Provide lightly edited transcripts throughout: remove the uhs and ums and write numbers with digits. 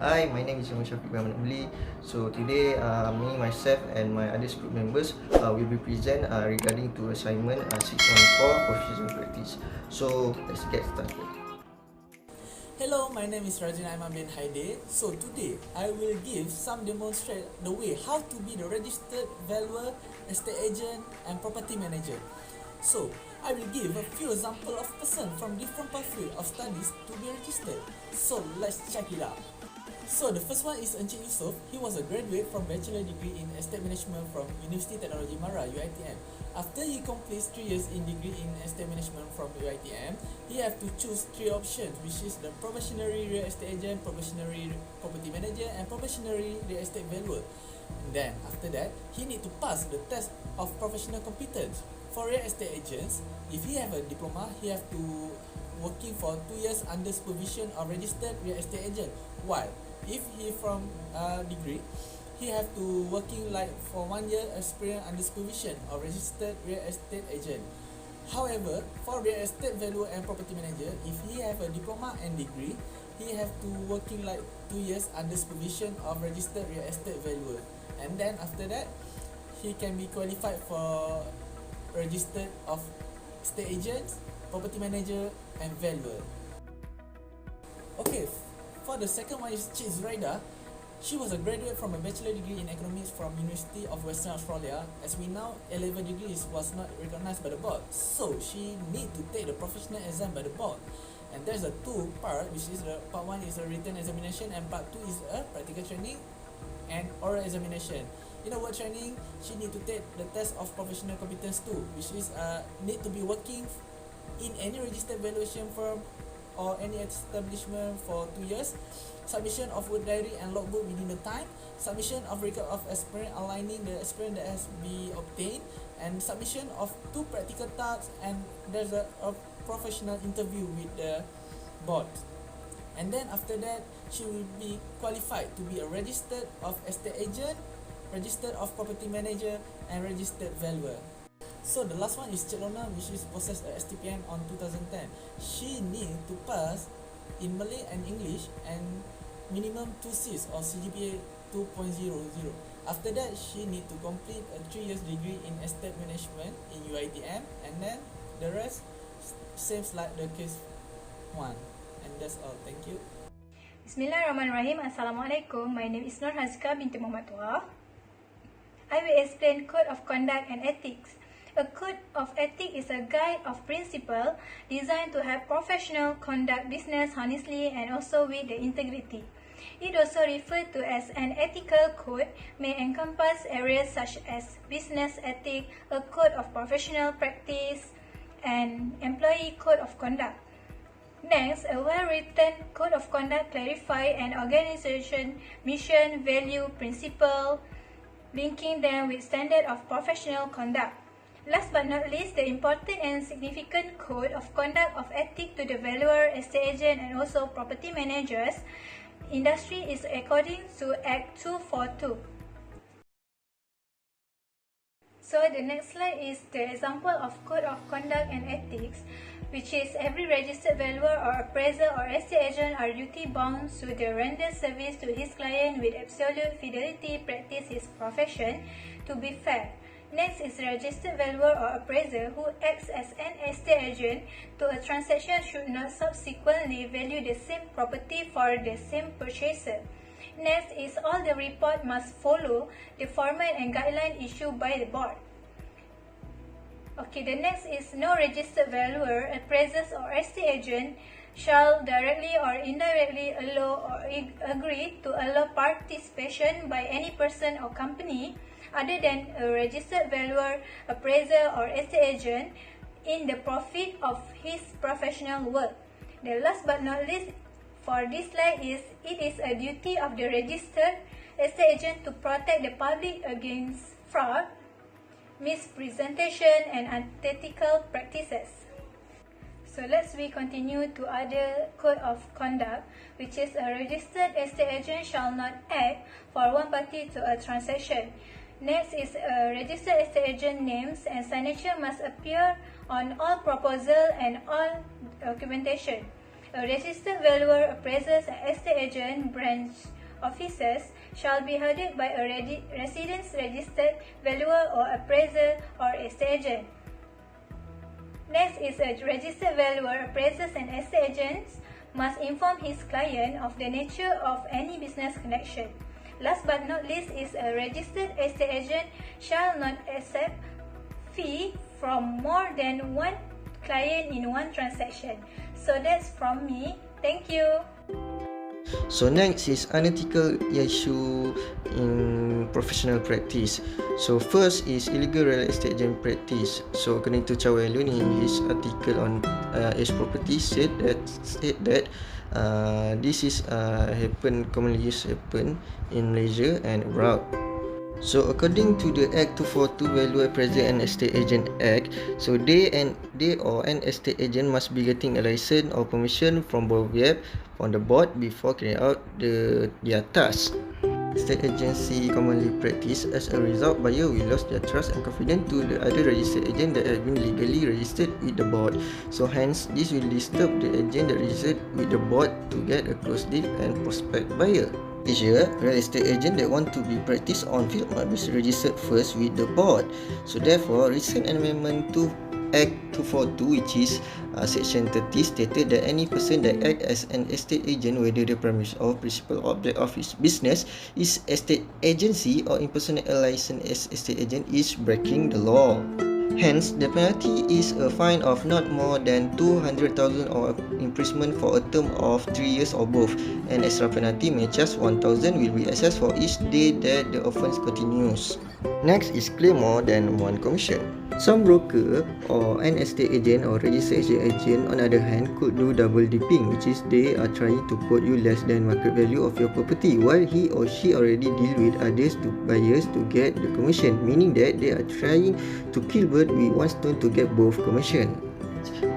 Hi, my name is Imam Shafiq Muhammad Abli. So today, me, myself and my other group members will be present regarding to assignment 614 professional practice. So let's get started. Hello, my name is Rajin Aiman bin Haide. So today I will give some demonstrate the way how to be the registered valuer, estate agent and property manager. So I will give a few example of person from different pathway of studies to be registered. So let's check it out. So the first one is Encik Yusof. He was a graduate from bachelor degree in estate management from University Technology Mara, UiTM. After he completes 3 years in degree in estate management from UiTM, he have to choose 3 options, which is the probationary real estate agent, probationary property manager and probationary real estate valuer. And then after that, he need to pass the test of professional competence. For real estate agents, if he have a diploma, he have to working for 2 years under supervision of registered real estate agent. While if he from degree, he have to working like for 1 year experience under supervision of registered real estate agent. However, for real estate valuer and property manager, if he have a diploma and degree, he have to working like 2 years under supervision of registered real estate valuer. And then after that, he can be qualified for registered of estate agents, property manager and valuer. Okay, for the second one is Cik Zuraida. She was a graduate from a bachelor degree in economics from University of Western Australia. As we know, A-level degrees was not recognized by the board, so she need to take the professional exam by the board. And there's a two part, which is the part 1 is a written examination and part 2 is a practical training and oral examination. In a word training, she need to take the test of professional competence too, which is need to be working in any registered valuation firm or any establishment for 2 years, submission of work diary and logbook within the time, submission of record of experience aligning the experience that has been obtained, and submission of 2 practical tasks, and there's a professional interview with the board. And then after that, she will be qualified to be a registered of estate agent, registered of property manager and registered valuer. So the last one is Cik Lona, which is possessed a STPM on 2010. She need to pass in Malay and English and minimum 2 Cs or CGPA 2.00. After that, she need to complete a 3 years degree in estate management in UiTM, and then the rest seems like the case 1. And that's all. Thank you. Bismillahirrahmanirrahim. Assalamualaikum. My name is Nur Hazika binti Muhammad Tuah. I will explain Code of Conduct and Ethics. A code of ethics is a guide of principle designed to help professional conduct business honestly and also with the integrity. It also referred to as an ethical code may encompass areas such as business ethics, a code of professional practice, and employee code of conduct. Next, a well-written code of conduct clarifies an organization mission, value, principle, linking them with standard of professional conduct. Last but not least, the important and significant code of conduct of ethics to the valuer, estate agent and also property managers industry is according to Act 242. So the next slide is the example of code of conduct and ethics, which is every registered valuer or appraiser or estate agent are duty bound to the render service to his client with absolute fidelity, practice his profession to be fair. Next is registered valuer or appraiser who acts as an estate agent to a transaction should not subsequently value the same property for the same purchaser. Next is all the report must follow the format and guideline issued by the board. Okay, the next is no registered valuer, appraisers or estate agent shall directly or indirectly allow or agree to allow participation by any person or company other than a registered valuer, appraiser or estate agent in the profit of his professional work. The last but not least for this slide is it is a duty of the registered estate agent to protect the public against fraud, misrepresentation and unethical practices. So let's continue to other code of conduct, which is a registered estate agent shall not act for one party to a transaction. Next is registered estate agent names and signature must appear on all proposal and all documentation. A registered valuer, appraisers, and estate agent branch officers shall be headed by a residence registered valuer or appraiser or estate agent. Next is a registered valuer, appraisers, and estate agents must inform his client of the nature of any business connection. Last but not least is a registered estate agent shall not accept fee from more than one client in one transaction. So that's from me. Thank you. So next is unethical issue in professional practice. So first is illegal real estate agent practice. So according to Chow Yun in his article on Ace Property said that this is commonly happen in Malaysia and abroad. So according to the Act 242 Valuer, Appraiser and Estate Agent Act, so they or an estate agent must be getting a license or permission from the board before carrying out their task. Estate agency commonly practice. As a result, buyer will lose their trust and confidence to the other registered agent that have been legally registered with the board. So hence, this will disturb the agent that registered with the board to get a close deal and prospect buyer. Asia, real estate agent that want to be practiced on field must be registered first with the board. So therefore, recent amendment to Act 242, which is Section 30, stated that any person that act as an estate agent, whether the premise or principal object of his business is estate agency or impersonate a licensed as estate agent, is breaking the law. Hence, the penalty is a fine of not more than 200,000 or imprisonment for a term of 3 years or both. An extra penalty may charge 1,000 will be assessed for each day that the offence continues. Next is claim more than one commission. Some broker or an estate agent or registered agent on the other hand could do double dipping, which is they are trying to quote you less than market value of your property while he or she already deal with others to buyers to get the commission, meaning that they are trying to kill bird with one stone to get both commission.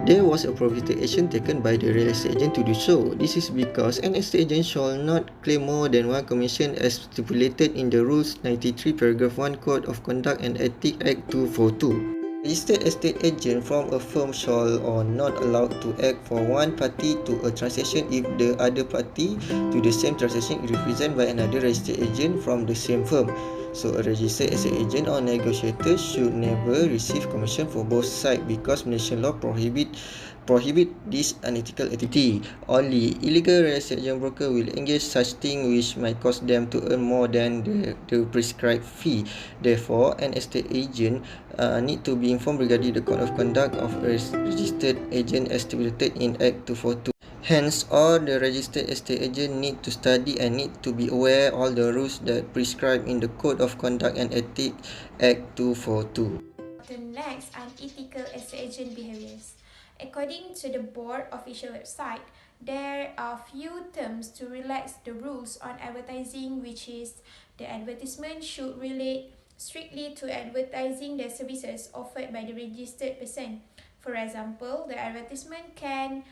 There was a prohibited action taken by the real estate agent to do so. This is because an estate agent shall not claim more than one commission as stipulated in the Rules 93 Paragraph 1 Code of Conduct and Ethics Act 242. Registered estate agent from a firm shall or not allowed to act for one party to a transaction if the other party to the same transaction is represented by another registered agent from the same firm. So a registered estate agent or negotiator should never receive commission for both sides because Malaysian law prohibit this unethical activity. Only illegal real estate agent broker will engage such thing which might cause them to earn more than the prescribed fee. Therefore, an estate agent need to be informed regarding the code of conduct of a registered agent as stipulated in Act 242. Hence, all the registered estate agent need to study and need to be aware all the rules that prescribed in the Code of Conduct and Ethics Act 242. The next, unethical estate agent behaviors. According to the board official website, there are few terms to relax the rules on advertising, which is the advertisement should relate strictly to advertising the services offered by the registered person. For example, the advertisement can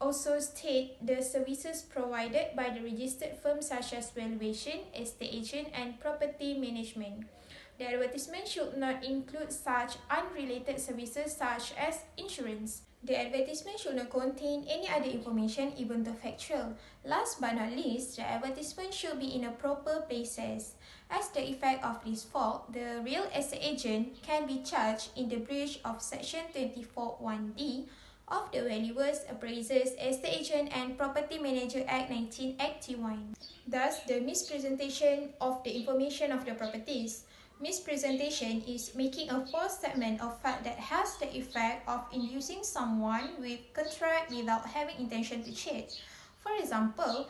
also state the services provided by the registered firm such as valuation, estate agent, and property management. The advertisement should not include such unrelated services such as insurance. The advertisement should not contain any other information, even though factual. Last but not least, the advertisement should be in a proper places. As the effect of this fault, the real estate agent can be charged in the breach of Section 24(1)(d) of the Valuers, Appraisers, Estate Agent and Property Manager Act 1981. Thus, the mispresentation of the information of the properties. Mispresentation is making a false statement of fact that has the effect of inducing someone with contract without having intention to cheat. For example,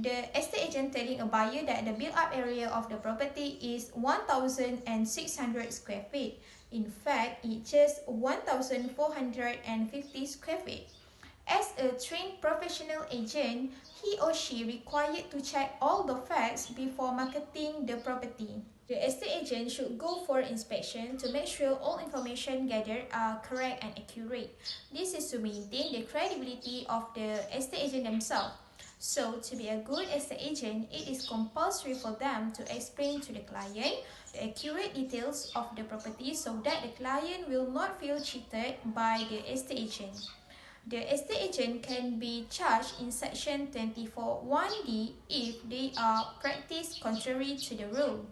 the estate agent telling a buyer that the built-up area of the property is 1,600 square feet. In fact, it's just 1,450 square feet. As a trained professional agent, he or she required to check all the facts before marketing the property. The estate agent should go for inspection to make sure all information gathered are correct and accurate. This is to maintain the credibility of the estate agent themselves. So, to be a good estate agent, it is compulsory for them to explain to the client the accurate details of the property so that the client will not feel cheated by the estate agent. The estate agent can be charged in Section 24(1)(d) if they are practiced contrary to the rule.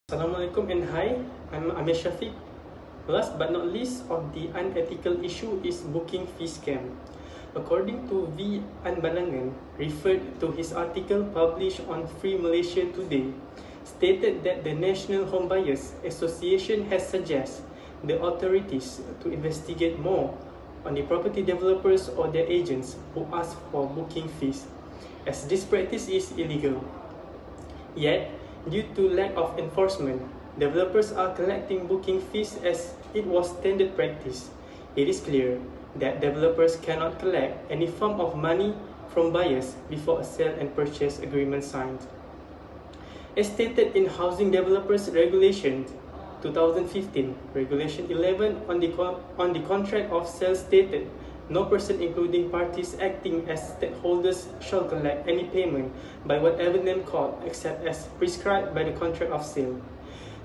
Assalamualaikum and hi, I'm Amir Shafiq. Last but not least of the unethical issue is booking fee scam. According to V. Anbalangan, referred to his article published on Free Malaysia Today, stated that the National Home Buyers Association has suggested the authorities to investigate more on the property developers or their agents who ask for booking fees, as this practice is illegal. Yet, due to lack of enforcement, developers are collecting booking fees as it was standard practice. It is clear that developers cannot collect any form of money from buyers before a sale and purchase agreement signed. As stated in Housing Developers Regulation 2015, Regulation 11 on the contract of sale stated, no person including parties acting as stakeholders shall collect any payment by whatever name called except as prescribed by the contract of sale.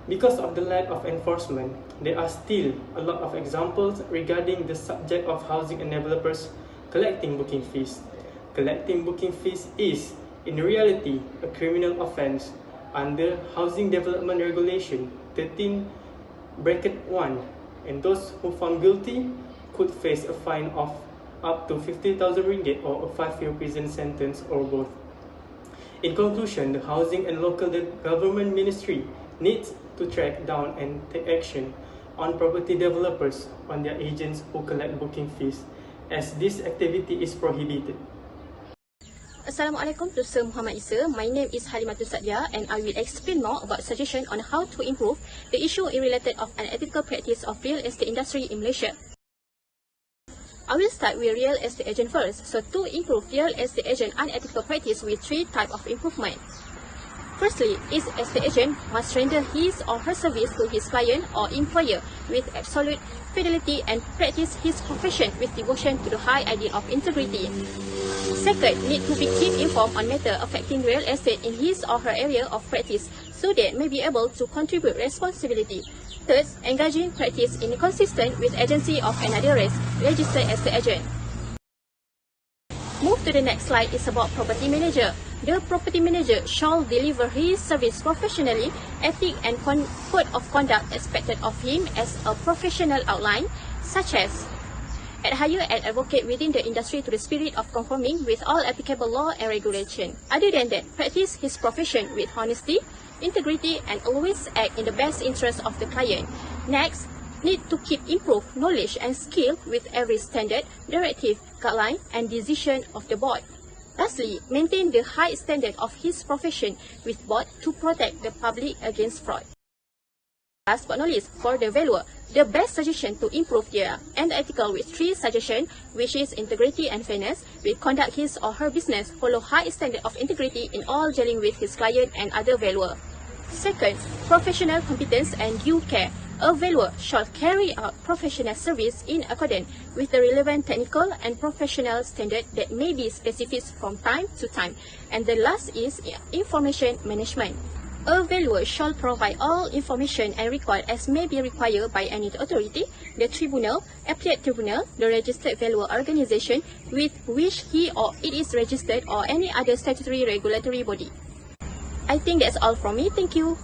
Because of the lack of enforcement, there are still a lot of examples regarding the subject of housing and developers collecting booking fees. Collecting booking fees is, in reality, a criminal offence under Housing Development Regulation 13(1), and those who found guilty could face a fine of up to 50,000 ringgit or a 5-year prison sentence or both. In conclusion, the Housing and Local Government Ministry needs to track down and take action on property developers on their agents who collect booking fees, as this activity is prohibited. Assalamualaikum to Sir Muhammad Isa. My name is Halimatul Sadia and I will explain more about suggestion on how to improve the issue in related of unethical practice of real estate industry in Malaysia. I will start with real estate agent first. So to improve real estate agent unethical practice with 3 types of improvement. Firstly, each estate agent must render his or her service to his client or employer with absolute fidelity and practice his profession with devotion to the high ideal of integrity. Second, need to be kept informed on matters affecting real estate in his or her area of practice so that may be able to contribute responsibility. Third, engaging practice inconsistent with agency of another registered estate agent. Move to the next slide is about property manager. The property manager shall deliver his service professionally, ethic and code of conduct expected of him as a professional outline, such as adhere and advocate within the industry to the spirit of conforming with all applicable law and regulation. Other than that, practice his profession with honesty, integrity and always act in the best interest of the client. Next, need to keep improve knowledge and skill with every standard, directive, guideline and decision of the board. Lastly, maintain the high standard of his profession with board to protect the public against fraud. Last but not least, for the valuer, the best suggestion to improve their ethical with 3 suggestions, which is integrity and fairness, will conduct his or her business, follow high standard of integrity in all dealing with his client and other valuer. Second, professional competence and due care. A valuer shall carry out professional service in accordance with the relevant technical and professional standard that may be specified from time to time. And the last is information management. A valuer shall provide all information and record as may be required by any authority, the tribunal, appellate tribunal, the registered valuer organization with which he or it is registered or any other statutory regulatory body. I think that's all from me. Thank you.